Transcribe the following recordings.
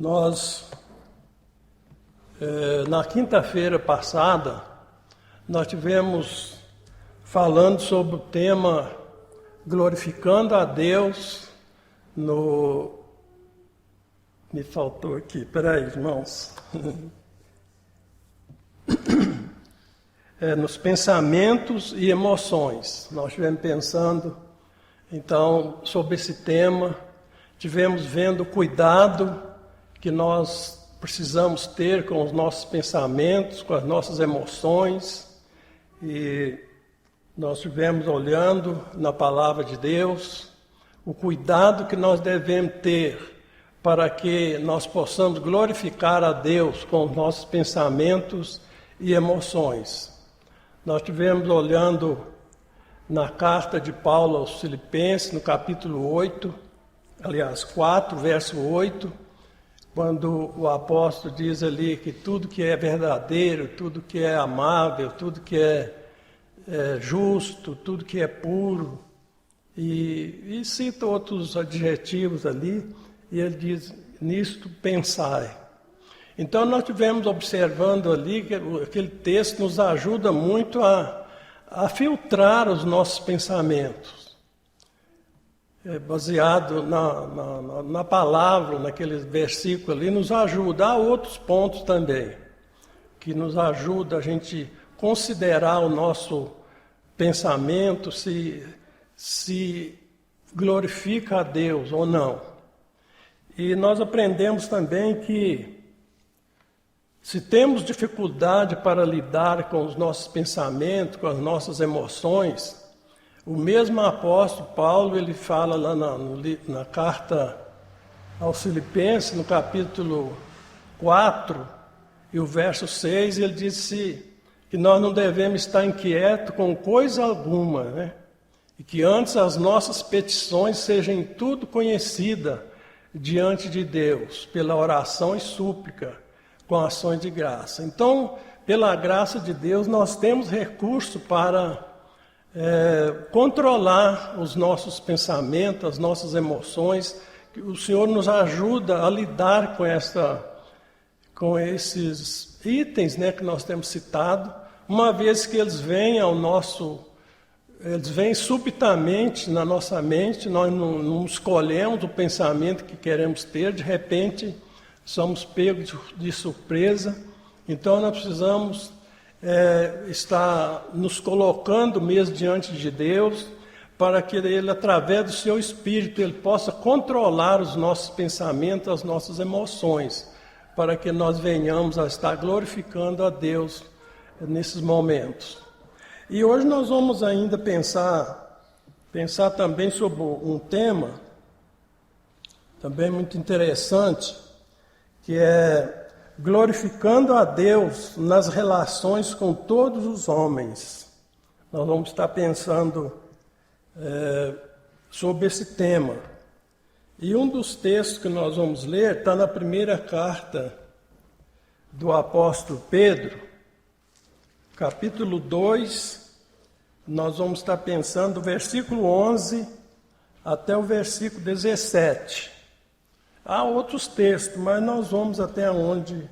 Nós, na quinta-feira passada, nós tivemos falando sobre o tema glorificando a Deus no... Me faltou aqui, peraí, irmãos. Nos pensamentos e emoções. Nós estivemos pensando, então, sobre esse tema. Tivemos vendo o cuidado que nós precisamos ter com os nossos pensamentos, com as nossas emoções. E nós estivemos olhando na palavra de Deus o cuidado que nós devemos ter para que nós possamos glorificar a Deus com os nossos pensamentos e emoções. Nós estivemos olhando na carta de Paulo aos Filipenses, no capítulo 4, verso 8, quando o apóstolo diz ali que tudo que é verdadeiro, tudo que é amável, tudo que é justo, tudo que é puro, e cita outros adjetivos ali, e ele diz, nisto pensai. Então nós estivemos observando ali que aquele texto nos ajuda muito a filtrar os nossos pensamentos. Baseado na palavra, naquele versículo ali, nos ajuda. Há outros pontos também, que nos ajuda a gente considerar o nosso pensamento, se glorifica a Deus ou não. E nós aprendemos também que se temos dificuldade para lidar com os nossos pensamentos, com as nossas emoções, o mesmo apóstolo Paulo, ele fala lá na carta aos Filipenses, no capítulo 4, e o verso 6, ele disse que nós não devemos estar inquietos com coisa alguma, né? E que antes as nossas petições sejam tudo conhecidas diante de Deus, pela oração e súplica, com ações de graça. Então, pela graça de Deus, nós temos recurso para controlar os nossos pensamentos, as nossas emoções. O Senhor nos ajuda a lidar com esses itens, né, que nós temos citado, uma vez que eles vêm eles vêm subitamente na nossa mente, nós não escolhemos o pensamento que queremos ter, de repente somos pegos de surpresa. Então nós precisamos estar nos colocando mesmo diante de Deus, para que Ele, através do seu Espírito, Ele possa controlar os nossos pensamentos, as nossas emoções, para que nós venhamos a estar glorificando a Deus nesses momentos. E hoje nós vamos ainda pensar também sobre um tema também muito interessante, que é glorificando a Deus nas relações com todos os homens. Nós vamos estar pensando sobre esse tema. E um dos textos que nós vamos ler está na primeira carta do apóstolo Pedro, capítulo 2, nós vamos estar pensando do versículo 11 até o versículo 17. Há outros textos, mas nós vamos até onde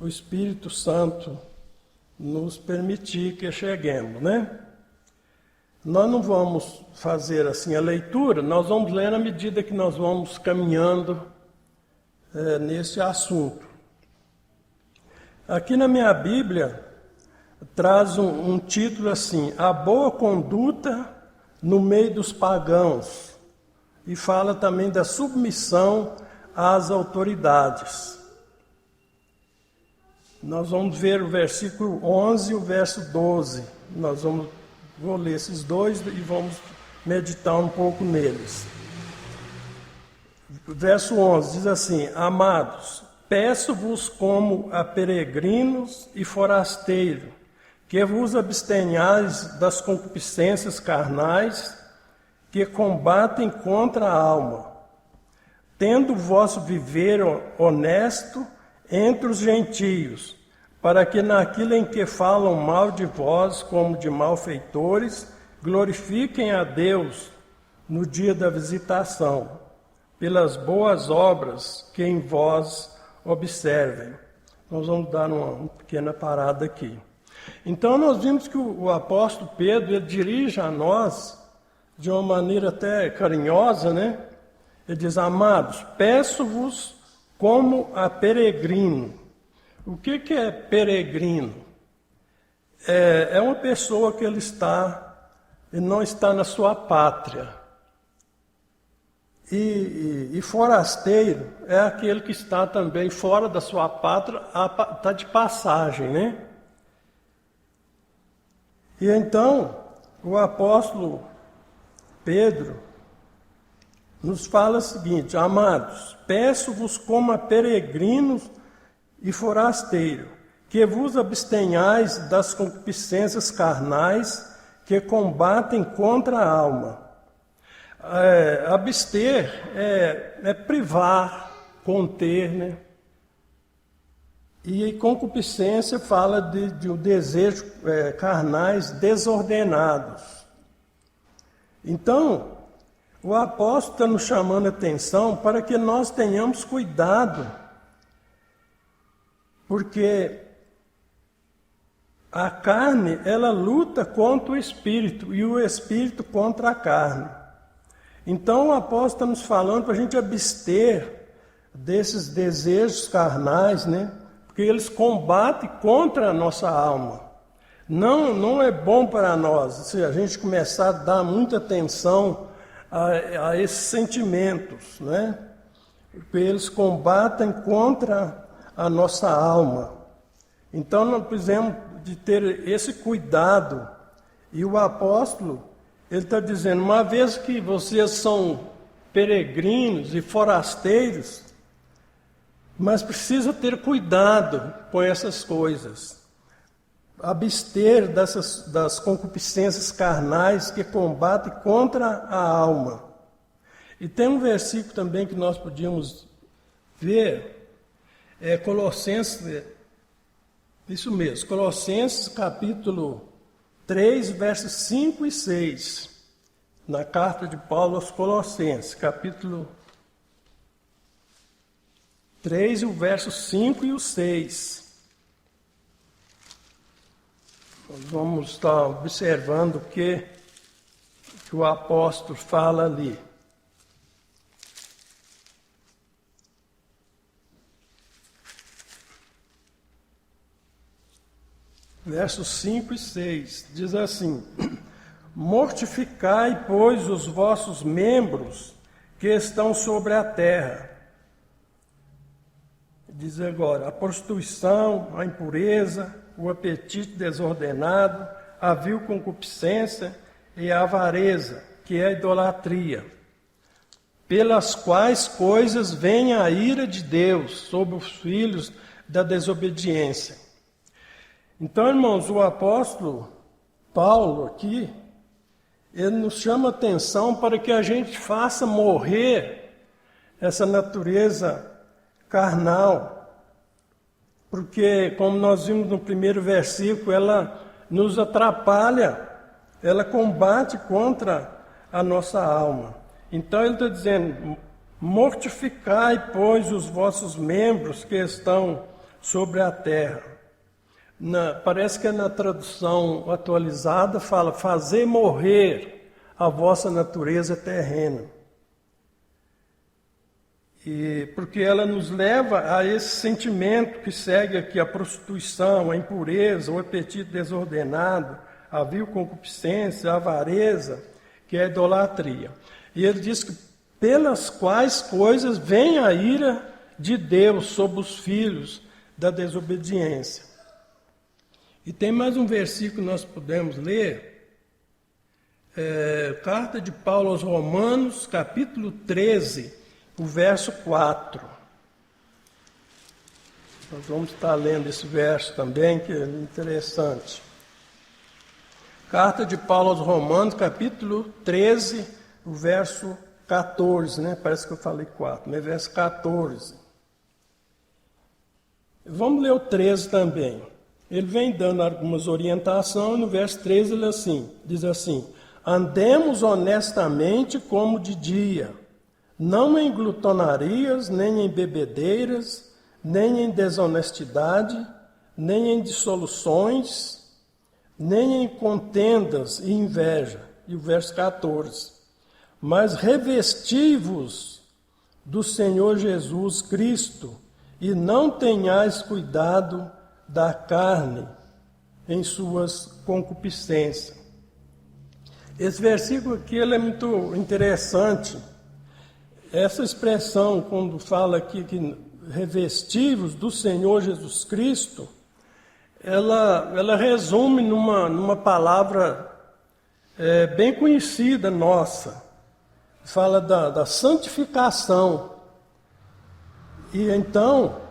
o Espírito Santo nos permitir que cheguemos, né? Nós não vamos fazer assim a leitura, nós vamos ler na medida que nós vamos caminhando nesse assunto. Aqui na minha Bíblia traz um título assim, A Boa Conduta no Meio dos Pagãos, e fala também da submissão às autoridades. Nós vamos ver o versículo 11 e o verso 12. Vou ler esses dois e vamos meditar um pouco neles. O verso 11 diz assim, Amados, peço-vos como a peregrinos e forasteiros, que vos abstenhais das concupiscências carnais, que combatem contra a alma, tendo o vosso viver honesto entre os gentios, para que naquilo em que falam mal de vós, como de malfeitores, glorifiquem a Deus no dia da visitação. pelas boas obras que em vós observem. Nós vamos dar uma pequena parada aqui. Então nós vimos que o apóstolo Pedro, ele dirige a nós de uma maneira até carinhosa, né? Ele diz: amados, peço-vos como a peregrino. O que é peregrino? É uma pessoa que ele não está na sua pátria. E forasteiro é aquele que está também fora da sua pátria, está de passagem, né? E então, o apóstolo Pedro nos fala o seguinte: amados, peço-vos como a peregrinos e forasteiro, que vos abstenhais das concupiscências carnais que combatem contra a alma. Abster é privar, conter, né? E concupiscência fala de um desejo carnais desordenados. Então, o apóstolo está nos chamando a atenção para que nós tenhamos cuidado, porque a carne, ela luta contra o espírito e o espírito contra a carne. Então o apóstolo está nos falando para a gente abster desses desejos carnais, né? Porque eles combatem contra a nossa alma. Não é bom para nós se a gente começar a dar muita atenção a esses sentimentos, né? Porque eles combatem contra a nossa alma. Então nós precisamos de ter esse cuidado. E o apóstolo, ele está dizendo: uma vez que vocês são peregrinos e forasteiros, mas precisa ter cuidado com essas coisas. Abster das concupiscências carnais que combatem contra a alma. E tem um versículo também que nós podíamos ver, Colossenses, isso mesmo, Colossenses capítulo 3, versos 5 e 6, na carta de Paulo aos Colossenses, capítulo 3, o verso 5 e o 6. Nós vamos estar observando o que o apóstolo fala ali. Versos 5 e 6, diz assim: mortificai, pois, os vossos membros que estão sobre a terra. Diz agora: a prostituição, a impureza, o apetite desordenado, a vil concupiscência e a avareza, que é a idolatria, pelas quais coisas vem a ira de Deus sobre os filhos da desobediência. Então, irmãos, o apóstolo Paulo aqui, ele nos chama a atenção para que a gente faça morrer essa natureza carnal, porque, como nós vimos no primeiro versículo, ela nos atrapalha, ela combate contra a nossa alma. Então ele está dizendo: mortificai, pois, os vossos membros que estão sobre a terra. Parece que na tradução atualizada fala: fazer morrer a vossa natureza terrena. E porque ela nos leva a esse sentimento que segue aqui: a prostituição, a impureza, o apetite desordenado, a vil concupiscência, a avareza, que é a idolatria. E ele diz que pelas quais coisas vem a ira de Deus sobre os filhos da desobediência. E tem mais um versículo que nós podemos ler, carta de Paulo aos Romanos, capítulo 13, o verso 4. Nós vamos estar lendo esse verso também, que é interessante. Carta de Paulo aos Romanos, capítulo 13, o verso 14, né? Parece que eu falei 4, mas verso 14. Vamos ler o 13 também. Ele vem dando algumas orientações, no verso 13 ele diz assim: andemos honestamente como de dia, não em glutonarias, nem em bebedeiras, nem em desonestidade, nem em dissoluções, nem em contendas e inveja. E o verso 14. Mas revesti-vos do Senhor Jesus Cristo, e não tenhais cuidado da carne em suas concupiscências. Esse versículo aqui ele é muito interessante. Essa expressão, quando fala aqui que revesti-vos do Senhor Jesus Cristo, ela resume numa palavra bem conhecida nossa. Fala da santificação. E então,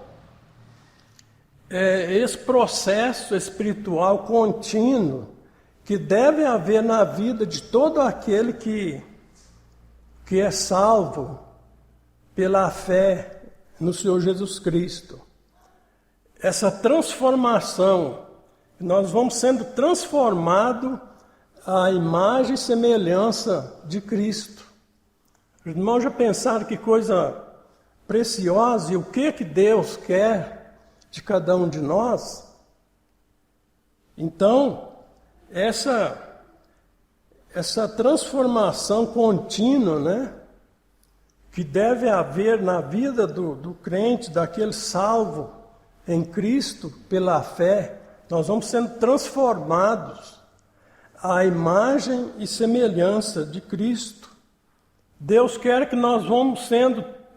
esse processo espiritual contínuo que deve haver na vida de todo aquele que é salvo pela fé no Senhor Jesus Cristo. Essa transformação, nós vamos sendo transformados à imagem e semelhança de Cristo. Os irmãos já pensaram que coisa preciosa e o que Deus quer de cada um de nós? Então, essa transformação contínua, né, que deve haver na vida do crente, daquele salvo em Cristo pela fé, nós vamos sendo transformados à imagem e semelhança de Cristo. Deus quer que nós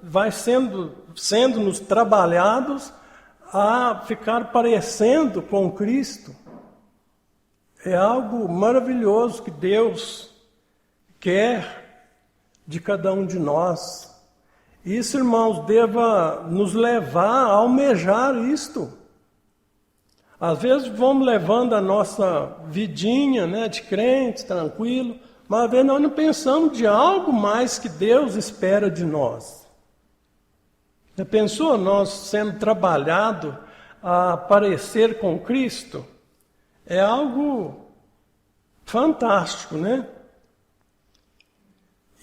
vai sendo nos trabalhados a ficar parecendo com Cristo. É algo maravilhoso que Deus quer de cada um de nós. Isso, irmãos, deva nos levar a almejar isto. Às vezes vamos levando a nossa vidinha, né, de crente, tranquilo, mas às vezes nós não pensamos de algo mais que Deus espera de nós. Já pensou nós sendo trabalhado a parecer com Cristo? É algo fantástico, né?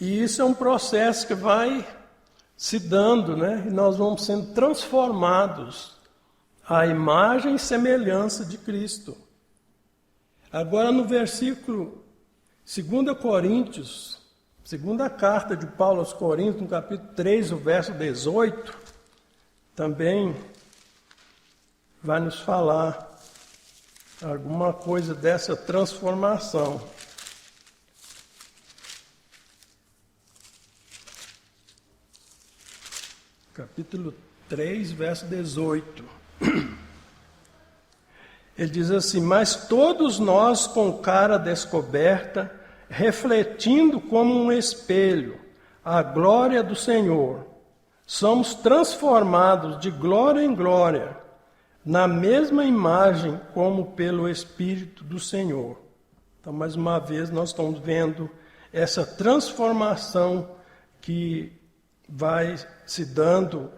E isso é um processo que vai se dando, né? E nós vamos sendo transformados à imagem e semelhança de Cristo. Agora no versículo 2 Coríntios, segunda carta de Paulo aos Coríntios, no capítulo 3, o verso 18, também vai nos falar alguma coisa dessa transformação. Capítulo 3, verso 18. Ele diz assim: mas todos nós com cara descoberta, refletindo como um espelho a glória do Senhor, somos transformados de glória em glória, na mesma imagem como pelo Espírito do Senhor. Então, mais uma vez, nós estamos vendo essa transformação que vai se dando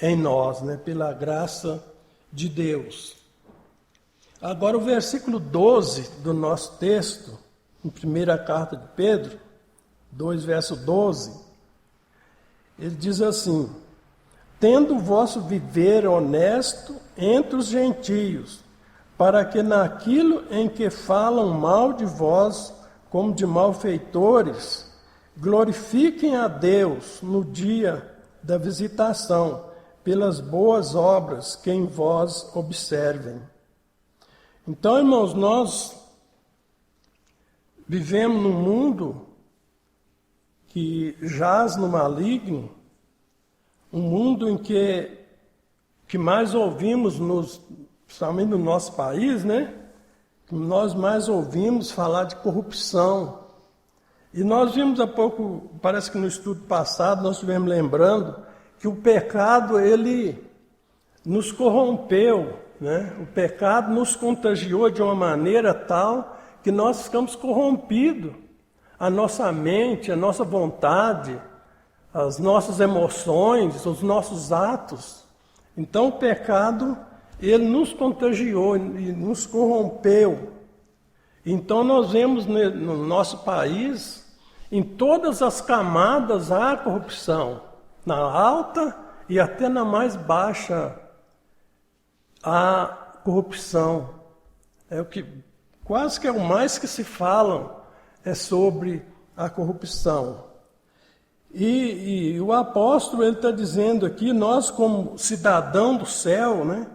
em nós, né, pela graça de Deus. Agora, o versículo 12 do nosso texto, em primeira carta de Pedro, 2, verso 12, ele diz assim: tendo o vosso viver honesto entre os gentios, para que naquilo em que falam mal de vós, como de malfeitores, glorifiquem a Deus no dia da visitação, pelas boas obras que em vós observem. Então, irmãos, nós vivemos num mundo que jaz no maligno, um mundo em que mais ouvimos, principalmente no nosso país, né? Que nós mais ouvimos falar de corrupção. E nós vimos há pouco, parece que no estudo passado, nós estivemos lembrando que o pecado, ele nos corrompeu, né? O pecado nos contagiou de uma maneira tal que nós ficamos corrompidos. A nossa mente, a nossa vontade, as nossas emoções, os nossos atos. Então o pecado, ele nos contagiou e nos corrompeu. Então nós vemos no nosso país, Em todas as camadas há corrupção, na alta e até na mais baixa há corrupção. É o que quase que é o mais que se falam é sobre a corrupção. E o apóstolo ele está dizendo aqui, nós como cidadão do céu, né,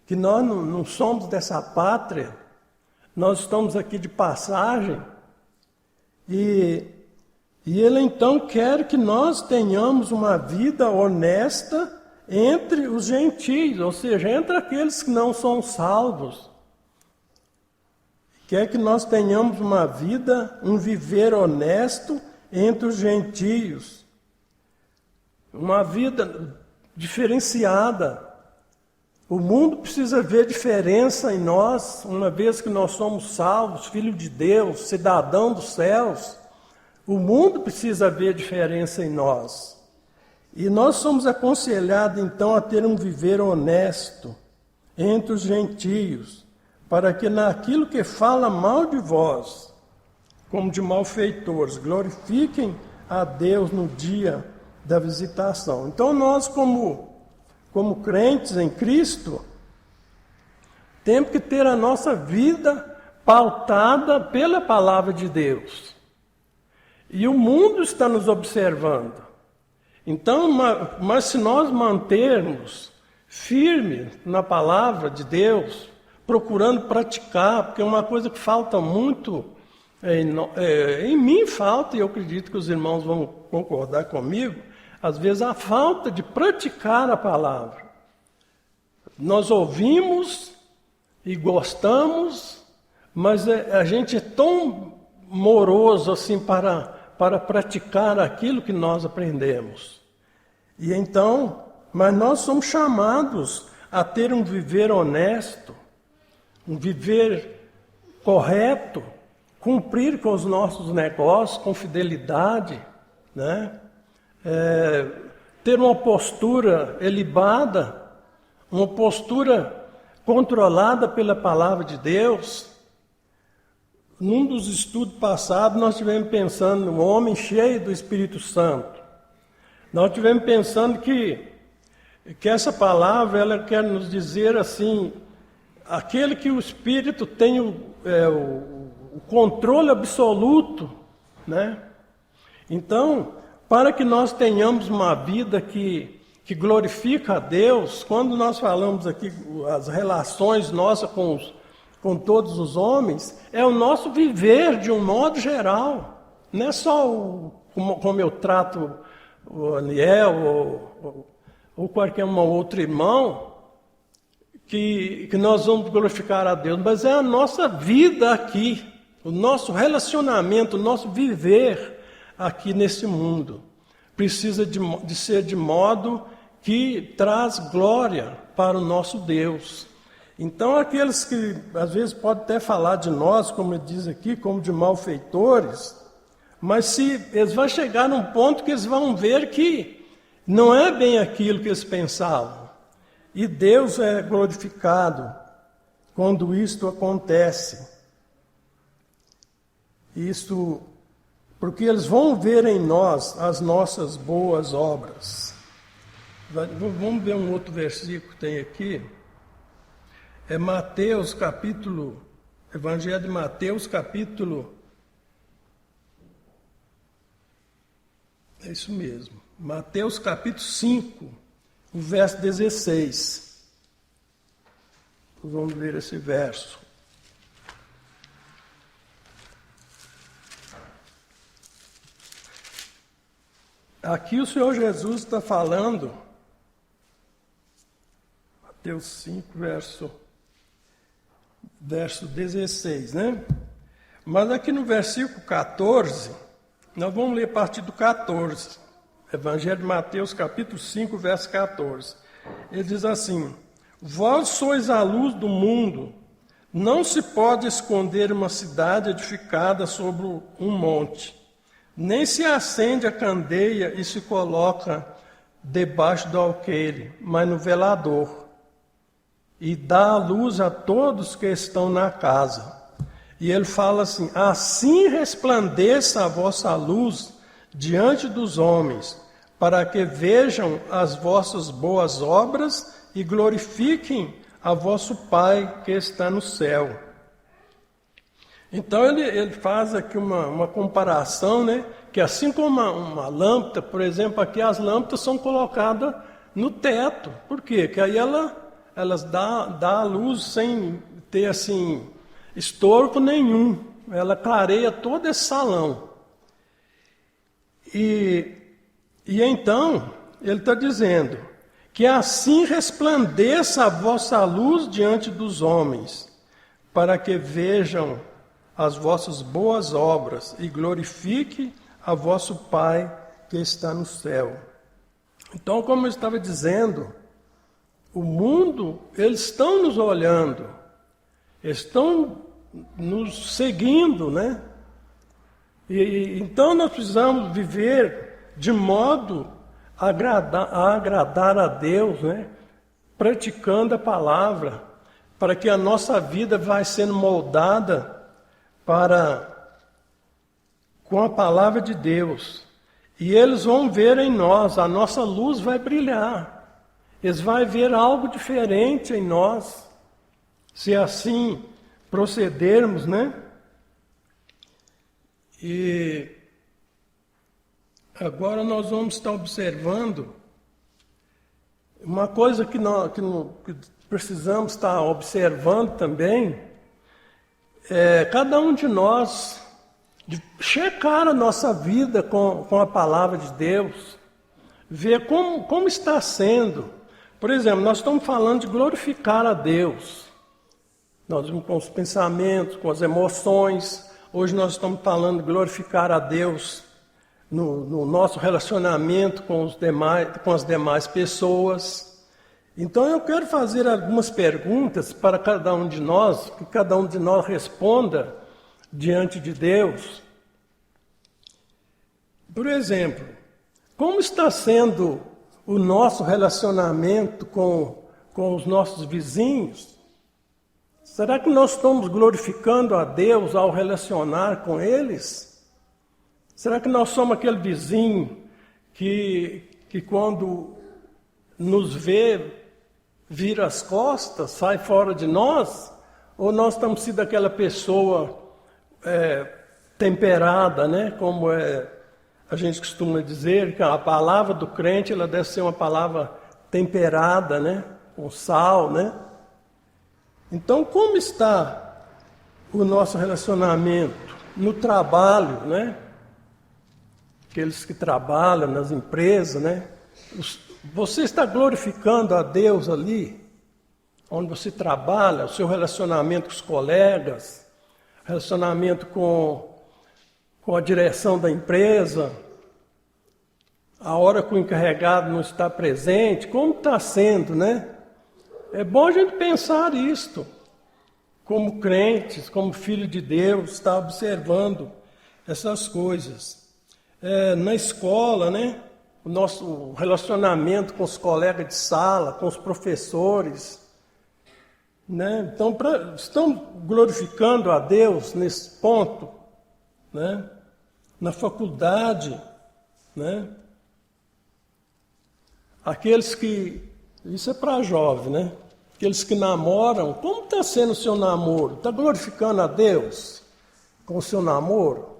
que nós não somos dessa pátria, nós estamos aqui de passagem, e ele então quer que nós tenhamos uma vida honesta entre os gentios, ou seja, entre aqueles que não são salvos. Quer que nós tenhamos uma vida, um viver honesto entre os gentios. Uma vida diferenciada. O mundo precisa ver diferença em nós, uma vez que nós somos salvos, filhos de Deus, cidadão dos céus. O mundo precisa ver diferença em nós. E nós somos aconselhados, então, a ter um viver honesto entre os gentios, para que naquilo que fala mal de vós, como de malfeitores, glorifiquem a Deus no dia da visitação. Então nós, como crentes em Cristo, temos que ter a nossa vida pautada pela palavra de Deus. E o mundo está nos observando. Então, mas se nós mantermos firme na palavra de Deus, procurando praticar, porque é uma coisa que falta muito, em mim falta, e eu acredito que os irmãos vão concordar comigo, às vezes a falta de praticar a palavra. Nós ouvimos e gostamos, mas a gente é tão moroso assim para praticar aquilo que nós aprendemos. E então, mas nós somos chamados a ter um viver honesto, um viver correto, cumprir com os nossos negócios com fidelidade, né? Ter uma postura ilibada, uma postura controlada pela palavra de Deus. Num dos estudos passados, nós estivemos pensando no homem cheio do Espírito Santo. Nós estivemos pensando que essa palavra ela quer nos dizer assim, aquele que o Espírito tem o controle absoluto, né? Então, para que nós tenhamos uma vida que glorifica a Deus, quando nós falamos aqui as relações nossas com todos os homens, é o nosso viver de um modo geral. Não é só como eu trato o Aniel ou qualquer um outro irmão, que nós vamos glorificar a Deus, mas é a nossa vida aqui, o nosso relacionamento, o nosso viver aqui nesse mundo. Precisa de ser de modo que traz glória para o nosso Deus. Então, aqueles que às vezes podem até falar de nós, como ele diz aqui, como de malfeitores, mas se eles vão chegar num ponto que eles vão ver que não é bem aquilo que eles pensavam. E Deus é glorificado quando isto acontece. Isso porque eles vão ver em nós as nossas boas obras. Vamos ver um outro versículo que tem aqui. É Mateus capítulo, Evangelho de Mateus capítulo, é isso mesmo, Mateus capítulo 5, o verso 16. Vamos ver esse verso. Aqui o Senhor Jesus está falando, Mateus 5, verso 16, né? Mas aqui no versículo 14, nós vamos ler a partir do 14. Evangelho de Mateus, capítulo 5, verso 14. Ele diz assim: Vós sois a luz do mundo. Não se pode esconder uma cidade edificada sobre um monte. Nem se acende a candeia e se coloca debaixo do alqueire, mas no velador, e dá a luz a todos que estão na casa. E ele fala assim: assim resplandeça a vossa luz diante dos homens, para que vejam as vossas boas obras e glorifiquem a vosso Pai que está no céu. Então ele faz aqui uma comparação, né? Que assim como uma lâmpada, por exemplo, aqui as lâmpadas são colocadas no teto. Por quê? Porque aí elas dá a luz sem ter assim estorvo nenhum. Ela clareia todo esse salão. E então ele está dizendo que assim resplandeça a vossa luz diante dos homens, para que vejam as vossas boas obras e glorifique a vosso Pai que está no céu. Então, como eu estava dizendo, o mundo, eles estão nos olhando, estão nos seguindo, né? E então nós precisamos viver de modo a agradar a Deus, né? Praticando a palavra, para que a nossa vida vai sendo moldada com a palavra de Deus. E eles vão ver em nós, a nossa luz vai brilhar. Eles vão ver algo diferente em nós, se assim procedermos, né? E agora nós vamos estar observando uma coisa que precisamos estar observando também, cada um de nós de checar a nossa vida com a palavra de Deus, ver como está sendo. Por exemplo, nós estamos falando de glorificar a Deus. Nós vamos com os pensamentos, com as emoções. Hoje nós estamos falando de glorificar a Deus no nosso relacionamento com as demais pessoas. Então eu quero fazer algumas perguntas para cada um de nós, que cada um de nós responda diante de Deus. Por exemplo, como está sendo o nosso relacionamento com os nossos vizinhos? Será que nós estamos glorificando a Deus ao relacionar com eles? Será que nós somos aquele vizinho que quando nos vê, vira as costas, sai fora de nós? Ou nós estamos sendo aquela pessoa temperada, né? Como a gente costuma dizer, que a palavra do crente ela deve ser uma palavra temperada, né? Com sal, né? Então, como está o nosso relacionamento no trabalho, né? Aqueles que trabalham nas empresas, né? Você está glorificando a Deus ali, onde você trabalha, o seu relacionamento com os colegas, relacionamento com a direção da empresa, a hora que o encarregado não está presente, como está sendo, né? É bom a gente pensar isto, como crentes, como filho de Deus, estar observando essas coisas. Na escola, né? O nosso relacionamento com os colegas de sala, com os professores, né? Então, estamos glorificando a Deus nesse ponto, né? Na faculdade, né? Aqueles que... Isso é para jovem, né? Aqueles que namoram, como está sendo o seu namoro? Está glorificando a Deus com o seu namoro?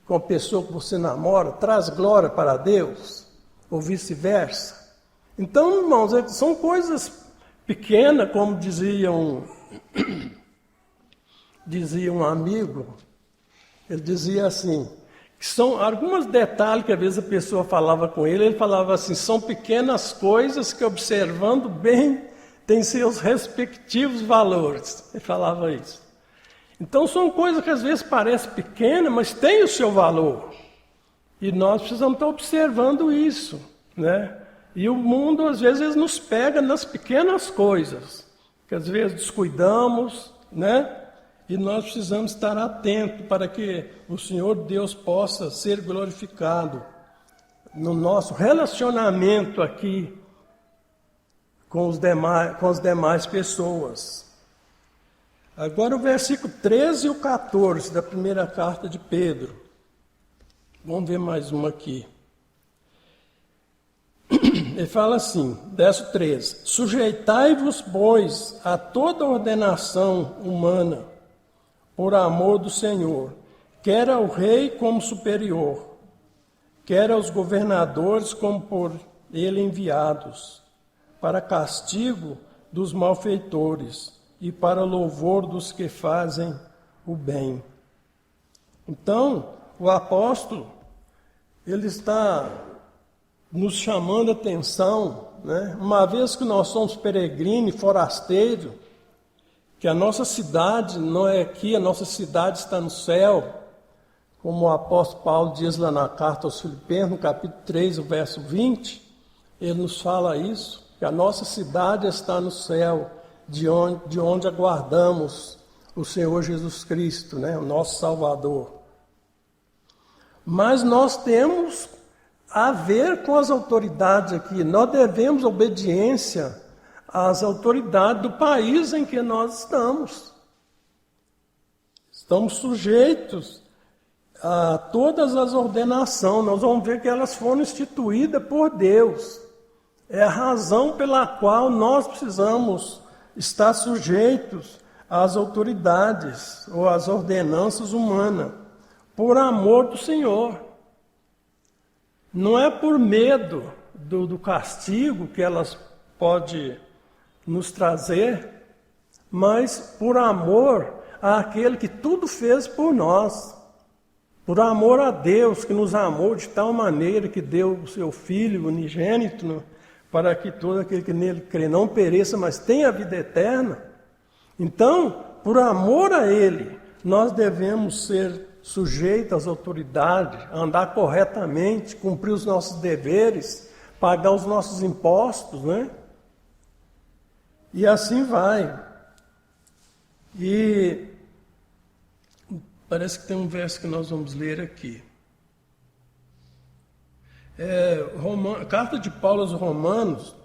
Com a pessoa que você namora? Traz glória para Deus? Ou vice-versa? Então, irmãos, são coisas pequenas, como dizia um amigo. Ele dizia assim, que são alguns detalhes que às vezes a pessoa falava com ele falava assim, são pequenas coisas que observando bem têm seus respectivos valores. Ele falava isso. Então são coisas que às vezes parecem pequenas, mas têm o seu valor. E nós precisamos estar observando isso, né? E o mundo às vezes nos pega nas pequenas coisas, que às vezes descuidamos, né? E nós precisamos estar atentos para que o Senhor Deus possa ser glorificado no nosso relacionamento aqui com as demais pessoas. Agora o versículo 13 e o 14 da primeira carta de Pedro. Vamos ver mais uma aqui. Ele fala assim, verso 13: Sujeitai-vos, pois, a toda ordenação humana, por amor do Senhor, quer ao rei como superior, quer aos governadores como por ele enviados, para castigo dos malfeitores e para louvor dos que fazem o bem. Então, o apóstolo, ele está nos chamando a atenção, né? Uma vez que nós somos peregrinos e forasteiros, que a nossa cidade não é aqui, a nossa cidade está no céu, como o apóstolo Paulo diz lá na carta aos Filipenses, no capítulo 3, o verso 20, ele nos fala isso, que a nossa cidade está no céu, de onde aguardamos o Senhor Jesus Cristo, né? O nosso Salvador. Mas nós temos a ver com as autoridades aqui. Nós devemos obediência às autoridades do país em que nós estamos. Estamos sujeitos a todas as ordenações. Nós vamos ver que elas foram instituídas por Deus. É a razão pela qual nós precisamos estar sujeitos às autoridades ou às ordenanças humanas, por amor do Senhor. Não é por medo do castigo que elas podem nos trazer, mas por amor àquele que tudo fez por nós. Por amor a Deus, que nos amou de tal maneira que deu o seu Filho unigênito, para que todo aquele que nele crê não pereça, mas tenha a vida eterna. Então, por amor a Ele, nós devemos ser sujeitos às autoridades, andar corretamente, cumprir os nossos deveres, pagar os nossos impostos, né? E assim vai. E parece que tem um verso que nós vamos ler aqui. Carta de Paulo aos Romanos,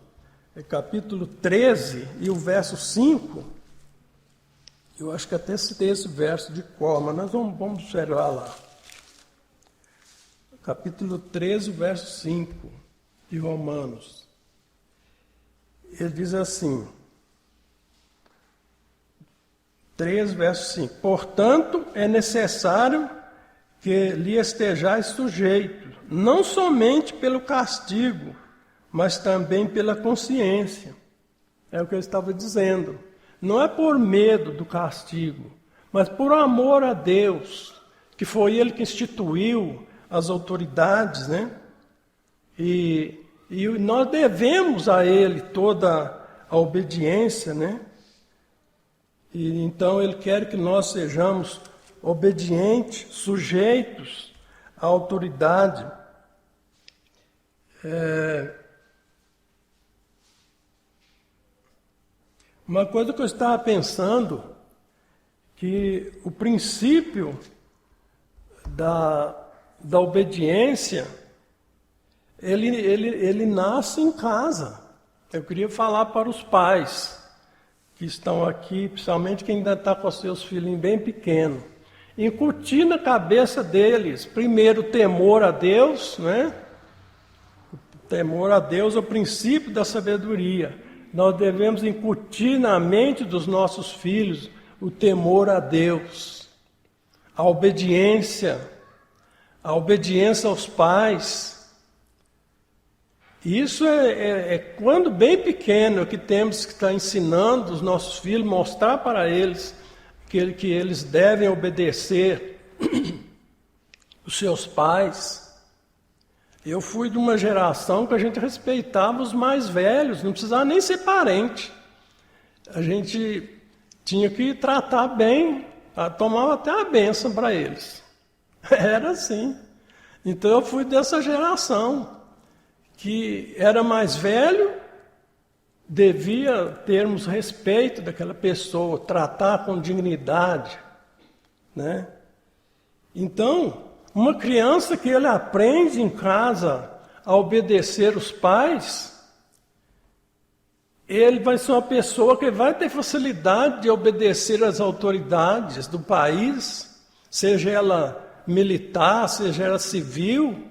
capítulo 13 e o verso 5. Eu acho que até citei esse verso de cor, mas nós vamos observar lá. Capítulo 13, verso 5 de Romanos. Ele diz assim, 13, verso 5. Portanto, é necessário que lhe estejais sujeitos, não somente pelo castigo, mas também pela consciência. É o que eu estava dizendo. Não é por medo do castigo, mas por amor a Deus, que foi Ele que instituiu as autoridades, né? E nós devemos a Ele toda a obediência, né? E então Ele quer que nós sejamos obedientes, sujeitos à autoridade. Uma coisa que eu estava pensando, que o princípio da obediência, ele nasce em casa. Eu queria falar para os pais que estão aqui, principalmente quem ainda está com os seus filhinhos bem pequenos. Incutir na cabeça deles, primeiro, o temor a Deus, né? O temor a Deus é o princípio da sabedoria. Nós devemos incutir na mente dos nossos filhos o temor a Deus, a obediência aos pais. Isso é quando bem pequeno que temos que estar ensinando os nossos filhos, mostrar para eles que eles devem obedecer os seus pais. Eu fui de uma geração que a gente respeitava os mais velhos, não precisava nem ser parente. A gente tinha que tratar bem, tomava até a bênção para eles. Era assim. Então eu fui dessa geração, que era mais velho, devia termos respeito daquela pessoa, tratar com dignidade, né? Então, uma criança que ele aprende em casa a obedecer os pais, ele vai ser uma pessoa que vai ter facilidade de obedecer às autoridades do país, seja ela militar, seja ela civil,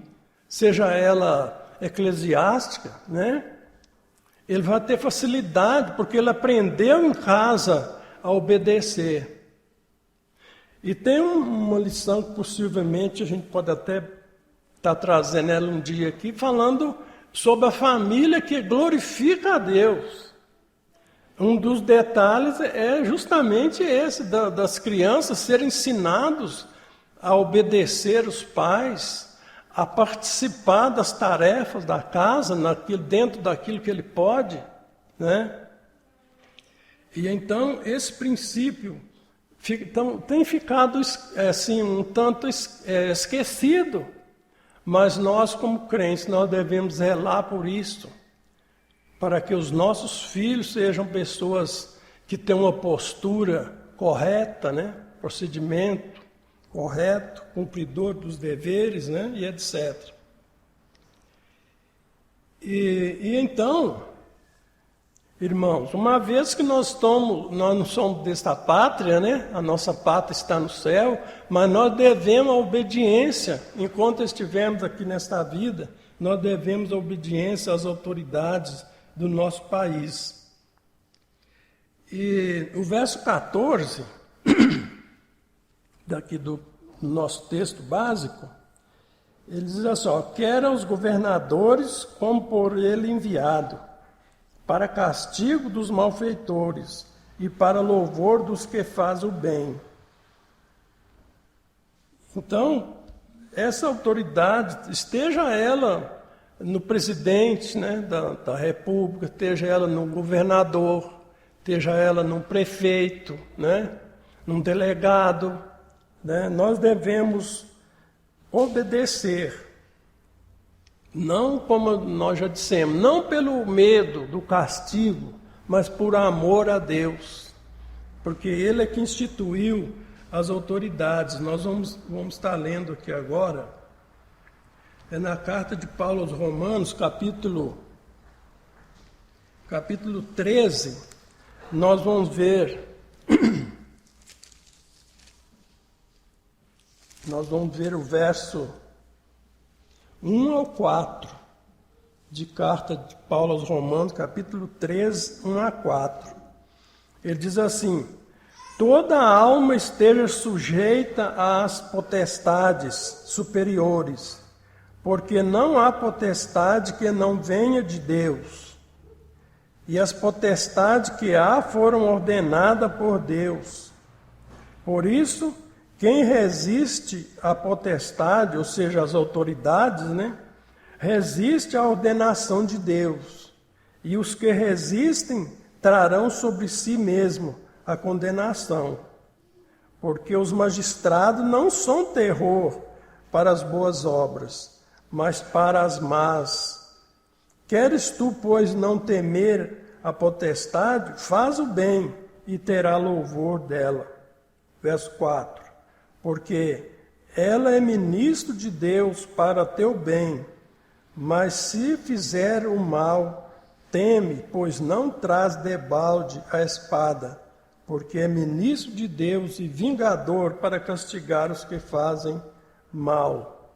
seja ela eclesiástica, né? Ele vai ter facilidade, porque ele aprendeu em casa a obedecer. E tem uma lição que possivelmente a gente pode até estar trazendo ela um dia aqui, falando sobre a família que glorifica a Deus. Um dos detalhes é justamente esse, das crianças serem ensinados a obedecer os pais, a participar das tarefas da casa, dentro daquilo que ele pode, né? E então esse princípio tem ficado assim, um tanto esquecido, mas nós como crentes, nós devemos zelar por isso, para que os nossos filhos sejam pessoas que tenham uma postura correta, né? Procedimento correto, cumpridor dos deveres, né? E etc. E então, irmãos, uma vez que nós não somos desta pátria, né? A nossa pátria está no céu, mas nós devemos a obediência, enquanto estivermos aqui nesta vida, nós devemos a obediência às autoridades do nosso país. E o verso 14, daqui do nosso texto básico, ele diz assim, ó, quer aos governadores como por ele enviado, para castigo dos malfeitores e para louvor dos que fazem o bem. Então, essa autoridade, esteja ela no presidente, né, da República, esteja ela no governador, esteja ela no prefeito, né, num delegado, né, nós devemos obedecer. Não, como nós já dissemos, não pelo medo do castigo, mas por amor a Deus. Porque Ele é que instituiu as autoridades. Nós vamos estar lendo aqui agora, é na carta de Paulo aos Romanos, capítulo 13, nós vamos ver... Nós vamos ver o verso 1 ao 4, de carta de Paulo aos Romanos, capítulo 13, 1 a 4. Ele diz assim, toda alma esteja sujeita às potestades superiores, porque não há potestade que não venha de Deus, e as potestades que há foram ordenadas por Deus. Por isso, quem resiste à potestade, ou seja, às autoridades, né, resiste à ordenação de Deus. E os que resistem trarão sobre si mesmo a condenação. Porque os magistrados não são terror para as boas obras, mas para as más. Queres tu, pois, não temer a potestade? Faz o bem e terá louvor dela. Verso 4. Porque ela é ministro de Deus para teu bem, mas se fizer o mal, teme, pois não traz debalde a espada, porque é ministro de Deus e vingador para castigar os que fazem mal.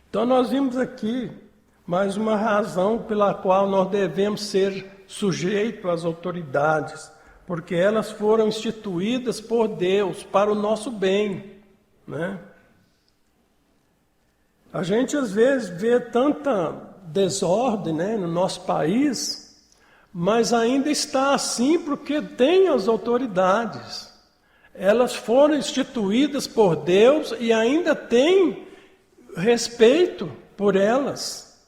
Então nós vimos aqui mais uma razão pela qual nós devemos ser sujeitos às autoridades, porque elas foram instituídas por Deus para o nosso bem, né? A gente às vezes vê tanta desordem, né, no nosso país, mas ainda está assim porque tem as autoridades. Elas foram instituídas por Deus e ainda tem respeito por elas.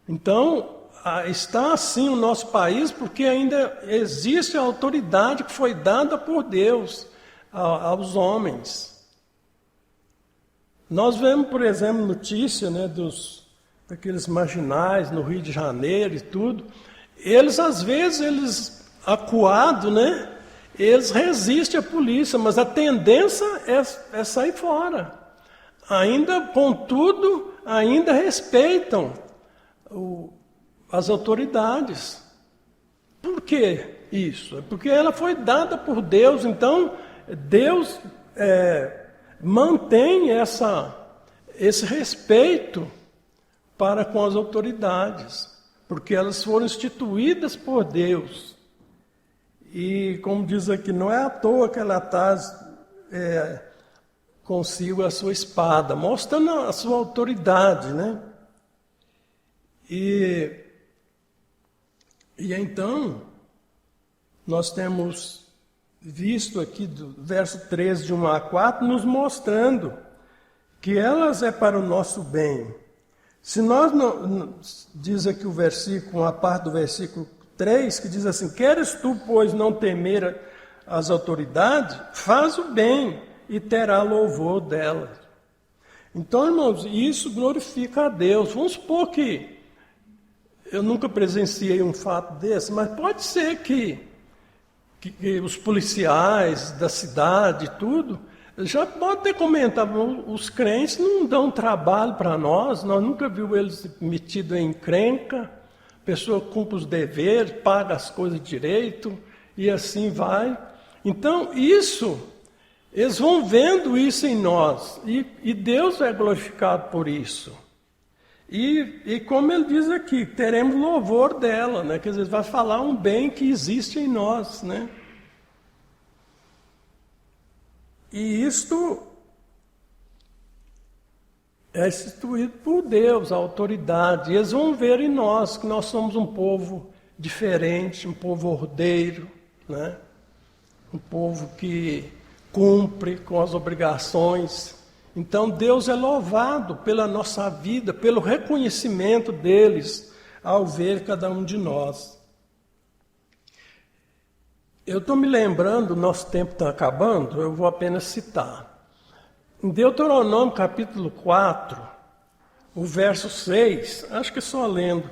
Então, está assim o nosso país porque ainda existe a autoridade que foi dada por Deus aos homens. Nós vemos, por exemplo, notícia, né, daqueles marginais no Rio de Janeiro e tudo. Eles, às vezes, acuados, né, eles resistem à polícia, mas a tendência é sair fora. Ainda, contudo, ainda respeitam as autoridades, Por que isso? Porque ela foi dada por Deus, então Deus mantém esse respeito para com as autoridades, porque elas foram instituídas por Deus. E como diz aqui, não é à toa que ela traz consigo a sua espada, mostrando a sua autoridade, né? E então, nós temos visto aqui do verso 13 de 1 a 4, nos mostrando que elas é para o nosso bem. Se nós não, diz aqui o versículo, uma parte do versículo 3, que diz assim: queres tu, pois, não temer as autoridades? Faz o bem e terá louvor delas. Então, irmãos, isso glorifica a Deus. Vamos supor que eu nunca presenciei um fato desse, mas pode ser que os policiais da cidade e tudo, já pode ter comentado, os crentes não dão trabalho para nós nunca vimos eles metidos em encrenca, a pessoa cumpre os deveres, paga as coisas direito, e assim vai. Então, eles vão vendo isso em nós, e Deus é glorificado por isso. E como ele diz aqui, teremos louvor dela, né? Quer dizer, vai falar um bem que existe em nós, né? E isto é instituído por Deus, a autoridade. E eles vão ver em nós que nós somos um povo diferente, um povo ordeiro, né? Um povo que cumpre com as obrigações. Então Deus é louvado pela nossa vida, pelo reconhecimento deles ao ver cada um de nós. Eu estou me lembrando, nosso tempo está acabando, eu vou apenas citar. Em Deuteronômio capítulo 4, o verso 6, acho que é só lendo,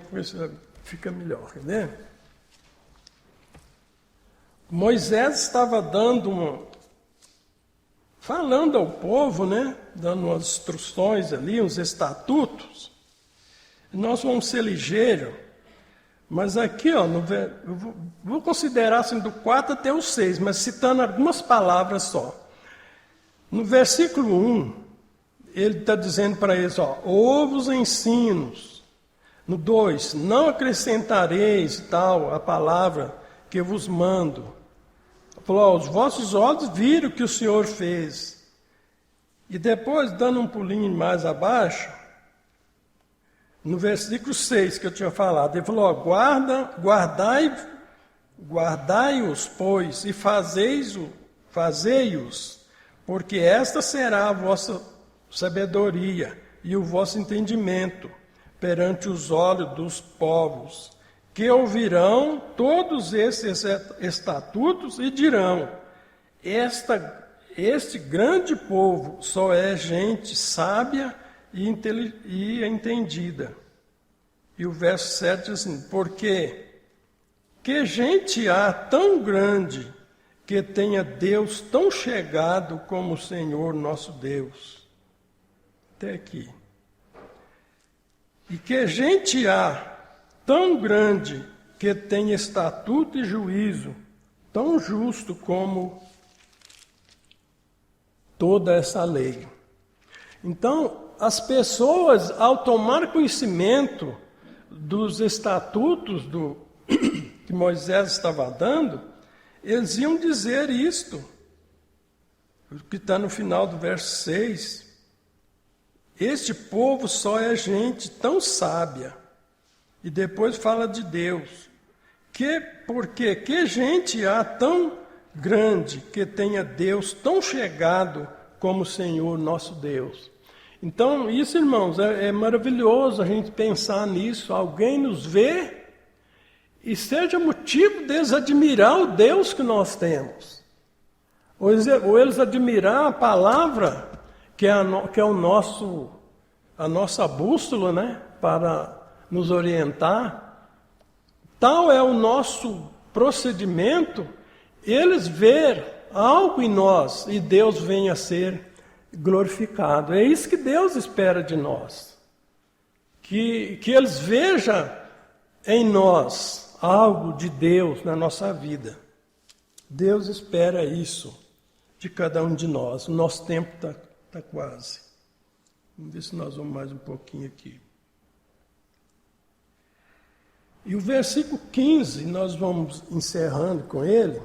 fica melhor, né? Moisés estava falando ao povo, né? Dando umas instruções ali, uns estatutos. Nós vamos ser ligeiros, mas aqui, ó, eu vou considerar assim do 4 até o 6, mas citando algumas palavras só. No versículo 1, ele está dizendo para eles, ó, ouve os ensinos. No 2, não acrescentareis tal a palavra que eu vos mando. Ele falou, ó, os vossos olhos viram o que o Senhor fez. E depois, dando um pulinho mais abaixo, no versículo 6 que eu tinha falado, ele falou, ó, guardai-os, pois, e fazei-os, porque esta será a vossa sabedoria e o vosso entendimento perante os olhos dos povos, que ouvirão todos esses estatutos e dirão, este grande povo só é gente sábia e entendida. E o verso 7 diz assim, porque que gente há tão grande que tenha Deus tão chegado como o Senhor nosso Deus. Até aqui. E que gente há tão grande que tenha estatuto e juízo, tão justo como toda essa lei. Então, as pessoas, ao tomar conhecimento dos estatutos que Moisés estava dando, eles iam dizer isto, o que está no final do verso 6. Este povo só é gente tão sábia. E depois fala de Deus. Porque que gente há tão grande que tenha Deus tão chegado como o Senhor nosso Deus. Então, isso, irmãos, é maravilhoso a gente pensar nisso. Alguém nos vê e seja motivo deles admirar o Deus que nós temos. Ou eles admirar a palavra que é a nossa bússola, né, para nos orientar. Tal é o nosso procedimento, eles ver algo em nós e Deus venha a ser glorificado. É isso que Deus espera de nós. Que eles vejam em nós algo de Deus na nossa vida. Deus espera isso de cada um de nós. O nosso tempo está quase. Vamos ver se nós vamos mais um pouquinho aqui. E o versículo 15, nós vamos encerrando com ele.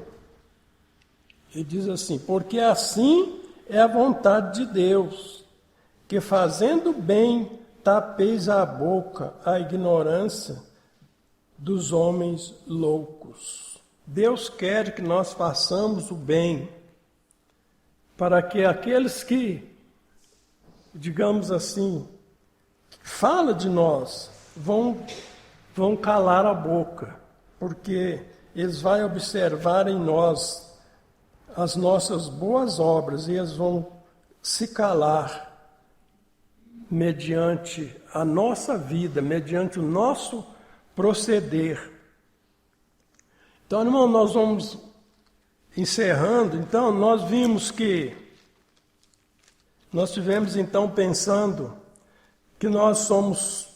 Ele diz assim: porque assim é a vontade de Deus, que fazendo bem tapeis a boca à ignorância dos homens loucos. Deus quer que nós façamos o bem, para que aqueles que, digamos assim, falam de nós, vão calar a boca, porque eles vão observar em nós as nossas boas obras e eles vão se calar mediante a nossa vida, mediante o nosso proceder. Então, irmão, nós vamos encerrando. Então, nós vimos que nós tivemos então pensando que nós somos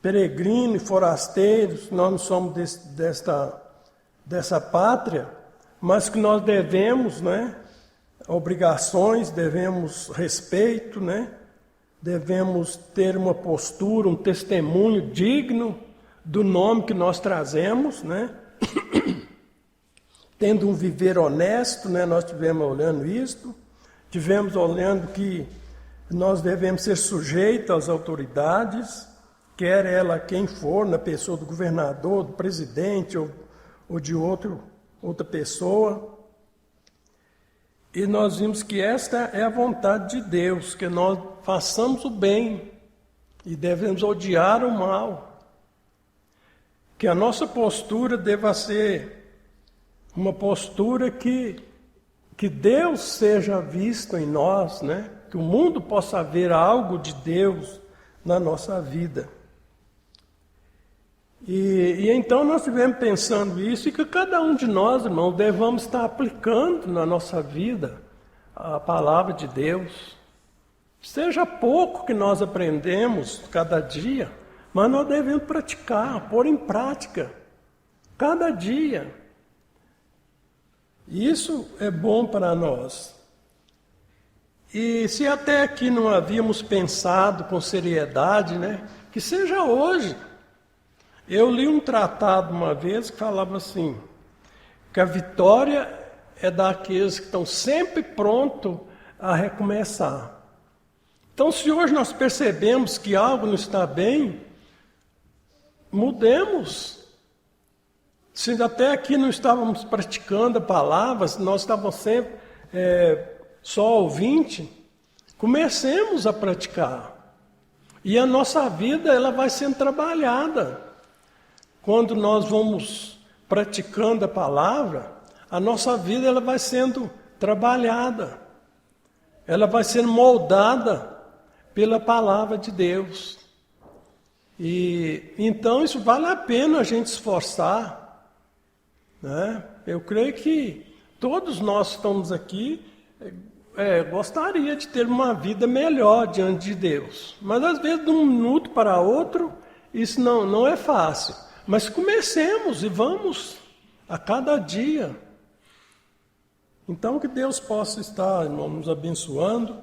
peregrinos e forasteiros, nós não somos dessa pátria, mas que nós devemos, né, obrigações, devemos respeito, né, devemos ter uma postura, um testemunho digno do nome que nós trazemos, né, tendo um viver honesto, né, nós tivemos olhando isto, tivemos olhando que nós devemos ser sujeitos às autoridades, quer ela quem for, na pessoa do governador, do presidente ou de outra pessoa. E nós vimos que esta é a vontade de Deus, que nós façamos o bem e devemos odiar o mal. Que a nossa postura deva ser uma postura que Deus seja visto em nós, né? Que o mundo possa ver algo de Deus na nossa vida. E então nós estivemos pensando isso e que cada um de nós, irmão, devamos estar aplicando na nossa vida a palavra de Deus. Seja pouco que nós aprendemos cada dia, mas nós devemos praticar, pôr em prática, cada dia. Isso é bom para nós. E se até aqui não havíamos pensado com seriedade, né, que seja hoje. Eu li um tratado uma vez que falava assim, que a vitória é daqueles que estão sempre prontos a recomeçar. Então, se hoje nós percebemos que algo não está bem, mudemos. Se até aqui não estávamos praticando a palavra, se nós estávamos sempre só ouvinte, comecemos a praticar. E a nossa vida ela vai sendo trabalhada. Quando nós vamos praticando a palavra, a nossa vida ela vai sendo trabalhada. Ela vai sendo moldada pela palavra de Deus. E então isso vale a pena a gente esforçar, né? Eu creio que todos nós que estamos aqui gostaria de ter uma vida melhor diante de Deus. Mas às vezes de um minuto para outro, isso não é fácil. Mas comecemos e vamos a cada dia. Então que Deus possa estar, irmão, nos abençoando.